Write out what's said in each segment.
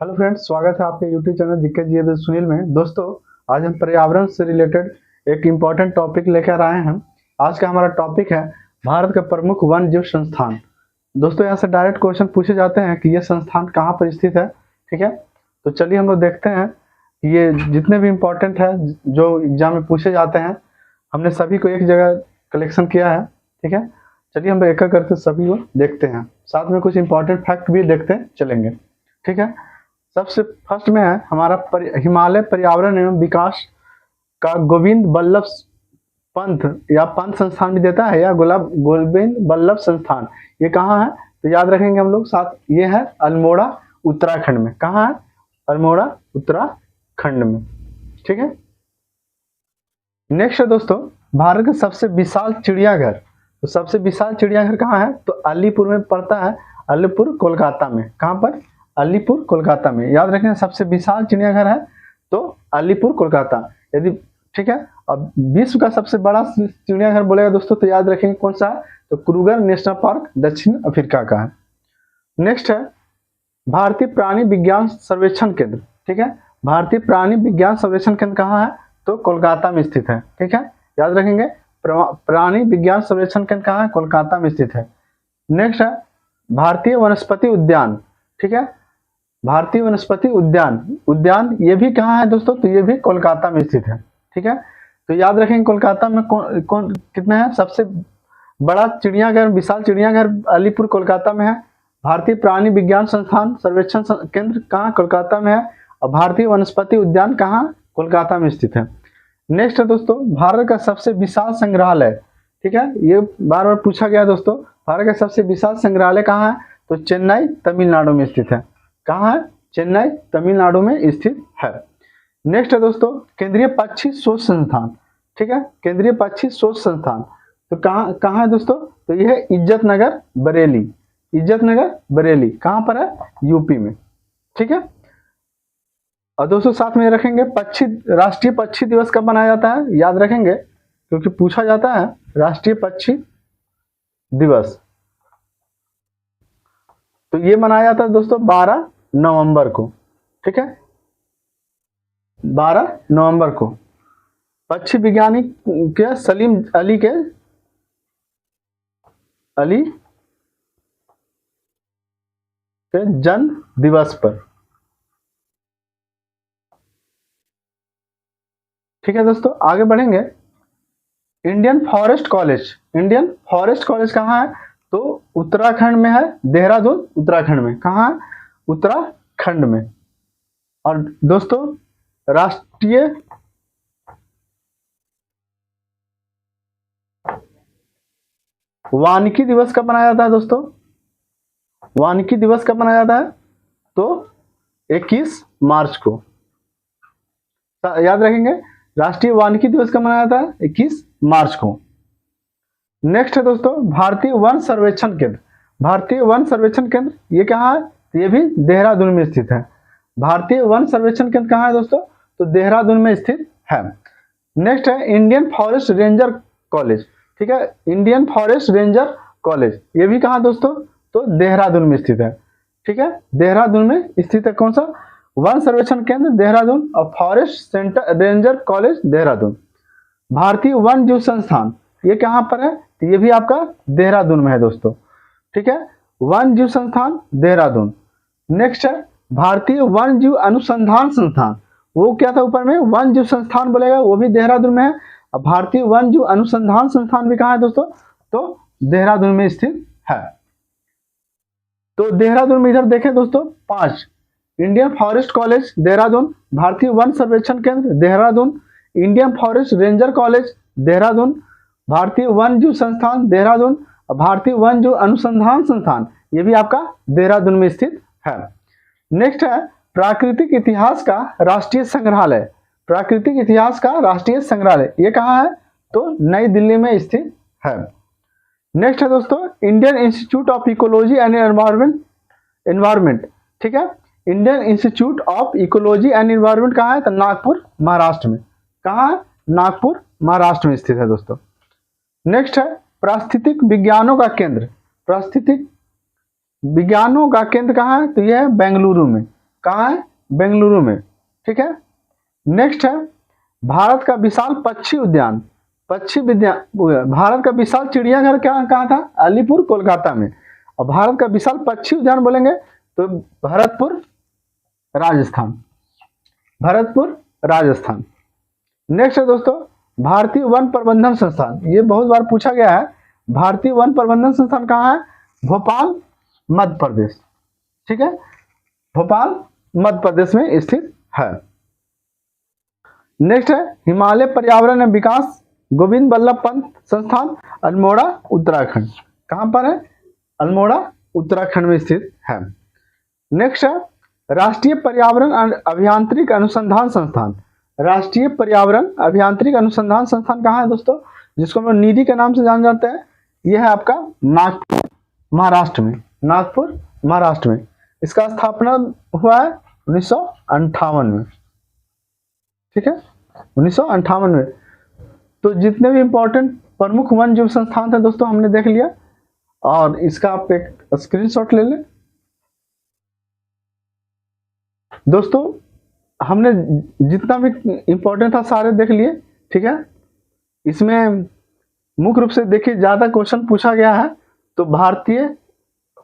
Hello friends, स्वागत है आपके YouTube channel GK ji with Sunil में। दोस्तों, आज हम पर्यावरण से रिलेटेड एक इम्पॉर्टेंट टॉपिक लेकर आए हैं। आज का हमारा टॉपिक है भारत के प्रमुख वन जीव संस्थान। दोस्तों, यहाँ से डायरेक्ट क्वेश्चन पूछे जाते हैं कि ये संस्थान कहाँ पर स्थित है। ठीक है, तो चलिए हम लोग देखते हैं कि ये जितने भी इम्पोर्टेंट है जो एग्जाम में पूछे जाते हैं, हमने सभी को एक जगह कलेक्शन किया है। ठीक है, चलिए हम लोग एक एक करके सभी को देखते हैं, साथ में कुछ इंपॉर्टेंट फैक्ट भी देखते चलेंगे। ठीक है, सबसे फर्स्ट में है हमारा हिमालय पर्यावरण एवं विकास का गोविंद बल्लभ पंत या पंत संस्थान भी देता है, या गोविंद बल्लभ संस्थान। ये कहाँ है तो याद रखेंगे हम लोग साथ। ये है अल्मोड़ा उत्तराखंड में। कहाँ है? अल्मोड़ा उत्तराखंड में। ठीक है, नेक्स्ट है दोस्तों भारत का सबसे विशाल चिड़ियाघर। तो सबसे विशाल चिड़ियाघर कहाँ है तो अलीपुर में पड़ता है। अलीपुर कोलकाता में। कहाँ पर? अलीपुर कोलकाता में। याद रखें, सबसे विशाल चिड़ियाघर है तो अलीपुर कोलकाता। यदि ठीक है, अब विश्व का सबसे बड़ा चिड़ियाघर बोलेगा दोस्तों तो याद रखेंगे कौन सा है तो क्रूगर नेशनल पार्क दक्षिण अफ्रीका का है। नेक्स्ट है भारतीय प्राणी विज्ञान सर्वेक्षण केंद्र। ठीक है, भारतीय प्राणी विज्ञान सर्वेक्षण केंद्र कहाँ है तो कोलकाता में स्थित है। ठीक है, याद रखेंगे प्राणी विज्ञान सर्वेक्षण केंद्र कहाँ है? कोलकाता में स्थित है। नेक्स्ट है भारतीय वनस्पति उद्यान। ठीक है, भारतीय वनस्पति उद्यान ये भी कहाँ है दोस्तों तो ये भी कोलकाता में स्थित है। ठीक है, तो याद रखेंगे कोलकाता में कौन कितना है? सबसे बड़ा चिड़ियाघर, विशाल चिड़ियाघर अलीपुर कोलकाता में है। भारतीय प्राणी विज्ञान संस्थान सर्वेक्षण केंद्र कहाँ? कोलकाता में है। और भारतीय वनस्पति उद्यान कहाँ? कोलकाता में स्थित है। नेक्स्ट है दोस्तों भारत का सबसे विशाल संग्रहालय। ठीक है, ये बार बार पूछा गया दोस्तों, भारत का सबसे विशाल संग्रहालय कहाँ है तो चेन्नई तमिलनाडु में स्थित है। कहाँ है? चेन्नई तमिलनाडु में स्थित है। नेक्स्ट है दोस्तों केंद्रीय पक्षी शोध संस्थान। ठीक है, केंद्रीय पक्षी शोध संस्थान तो कहाँ कहाँ है दोस्तों तो यह है इज्जत नगर बरेली। इज्जत नगर बरेली कहाँ पर है? यूपी में। ठीक है, और दोस्तों साथ में रखेंगे राष्ट्रीय पक्षी दिवस कब मनाया जाता है? याद रखेंगे क्योंकि पूछा जाता है राष्ट्रीय पक्षी दिवस। तो ये मनाया जाता है दोस्तों 12 नवंबर को। ठीक है, 12 नवंबर को पक्षी वैज्ञानिक के सलीम अली के जन्म दिवस पर। ठीक है दोस्तों, आगे बढ़ेंगे। इंडियन फॉरेस्ट कॉलेज कहाँ है तो उत्तराखंड में है, देहरादून उत्तराखंड में। कहाँ है? उत्तराखंड में। और दोस्तों राष्ट्रीय वानिकी दिवस कब मनाया जाता है दोस्तों? वानिकी दिवस कब मनाया जाता है तो 21 मार्च को। याद रखेंगे राष्ट्रीय वानिकी दिवस कब मनाया जाता है? 21 मार्च को। नेक्स्ट है दोस्तों भारतीय वन सर्वेक्षण केंद्र। भारतीय वन सर्वेक्षण केंद्र ये कहाँ है? ये भी देहरादून में स्थित है। भारतीय वन सर्वेक्षण केंद्र कहाँ है दोस्तों तो देहरादून में स्थित है। नेक्स्ट है इंडियन फॉरेस्ट रेंजर कॉलेज। ठीक है, इंडियन फॉरेस्ट रेंजर कॉलेज ये भी कहाँ दोस्तों तो देहरादून में स्थित है। ठीक है, देहरादून में स्थित है। कौन सा? वन सर्वेक्षण केंद्र देहरादून और forest centre ranger college Dehradun. भारतीय वन जीव संस्थान ये कहाँ पर है तो ये भी आपका देहरादून में है दोस्तों। ठीक है, वन जीव संस्थान देहरादून। नेक्स्ट है भारतीय वन जीव अनुसंधान संस्थान। वो क्या था ऊपर में? वन जीव संस्थान बोलेगा, वो भी देहरादून में है। अब भारतीय वन जीव अनुसंधान संस्थान भी कहाँ है दोस्तों तो देहरादून में स्थित है। तो देहरादून में इधर देखें दोस्तों 5 इंडियन फॉरेस्ट कॉलेज देहरादून, भारतीय वन सर्वेक्षण केंद्र Dehradun, Indian forest ranger college Dehradun, भारतीय वन जीव संस्थान देहरादून, भारतीय वन जीव अनुसंधान संस्थान ये भी आपका देहरादून में स्थित है। नेक्स्ट है प्राकृतिक इतिहास का राष्ट्रीय संग्रहालय। प्राकृतिक इतिहास का राष्ट्रीय संग्रहालय ये कहाँ है तो नई दिल्ली में स्थित है। नेक्स्ट है दोस्तों Indian institute of ecology and environment. ठीक है, Indian institute of ecology and environment कहाँ है तो नागपुर महाराष्ट्र में। कहाँ है? नागपुर महाराष्ट्र में स्थित है दोस्तों। नेक्स्ट है पारिस्थितिक विज्ञानों का केंद्र। पारिस्थितिक विज्ञानों का केंद्र कहाँ है तो यह है बेंगलुरु में। कहाँ है? बेंगलुरु में। ठीक है, नेक्स्ट है भारत का विशाल पक्षी उद्यान, भारत का विशाल चिड़ियाघर कहाँ था? अलीपुर कोलकाता में। और भारत का विशाल पक्षी उद्यान बोलेंगे तो भरतपुर राजस्थान। नेक्स्ट है दोस्तों भारतीय वन प्रबंधन संस्थान, ये बहुत बार पूछा गया है। भारतीय वन प्रबंधन संस्थान कहाँ है? भोपाल मध्य प्रदेश। ठीक है, भोपाल मध्य प्रदेश में स्थित है। नेक्स्ट है हिमालय पर्यावरण एवं विकास गोविंद बल्लभ पंत संस्थान, अल्मोड़ा उत्तराखंड। कहां पर है? अल्मोड़ा उत्तराखंड में स्थित है। नेक्स्ट है राष्ट्रीय पर्यावरण अभियांत्रिक अनुसंधान संस्थान, राष्ट्रीय पर्यावरण अभियांत्रिक अनुसंधान संस्थान कहाँ है दोस्तों? जिसको हम लोग नीडी के नाम से जान जाते हैं। यह है आपका नागपुर महाराष्ट्र में। इसका स्थापना हुआ है 1958 में। ठीक है, 1958 में। तो जितने भी इंपॉर्टेंट प्रमुख वन जीव संस्थान थे दोस्तों हमने देख लिया, और इसका आप एक स्क्रीनशॉट ले लें। दोस्तों हमने जितना भी इंपॉर्टेंट था सारे देख लिए। ठीक है, इसमें मुख्य रूप से देखिए ज्यादा क्वेश्चन पूछा गया है तो भारतीय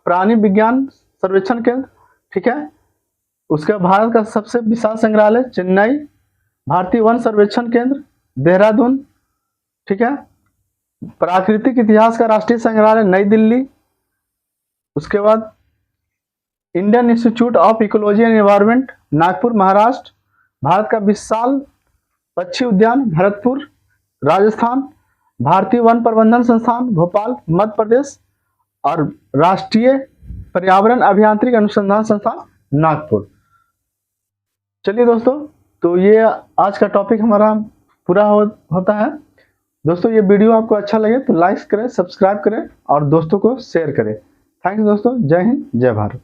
प्राणी विज्ञान सर्वेक्षण केंद्र, ठीक है, उसका भारत का सबसे विशाल संग्रहालय चेन्नई, भारतीय वन सर्वेक्षण केंद्र देहरादून, ठीक है, प्राकृतिक इतिहास का राष्ट्रीय संग्रहालय नई दिल्ली, उसके बाद Indian institute of ecology and environment Nagpur Maharashtra, Bharat का विशाल पक्षी उद्यान भरतपुर राजस्थान, भारतीय वन प्रबंधन संस्थान भोपाल मध्य प्रदेश, और राष्ट्रीय पर्यावरण अभियांत्रिक अनुसंधान संस्थान नागपुर। चलिए दोस्तों, तो ये आज का टॉपिक हमारा पूरा होता है। दोस्तों ये वीडियो आपको अच्छा लगे तो लाइक करें, सब्सक्राइब करें और दोस्तों को शेयर करें। थैंक्स दोस्तों, जय हिंद जय भारत।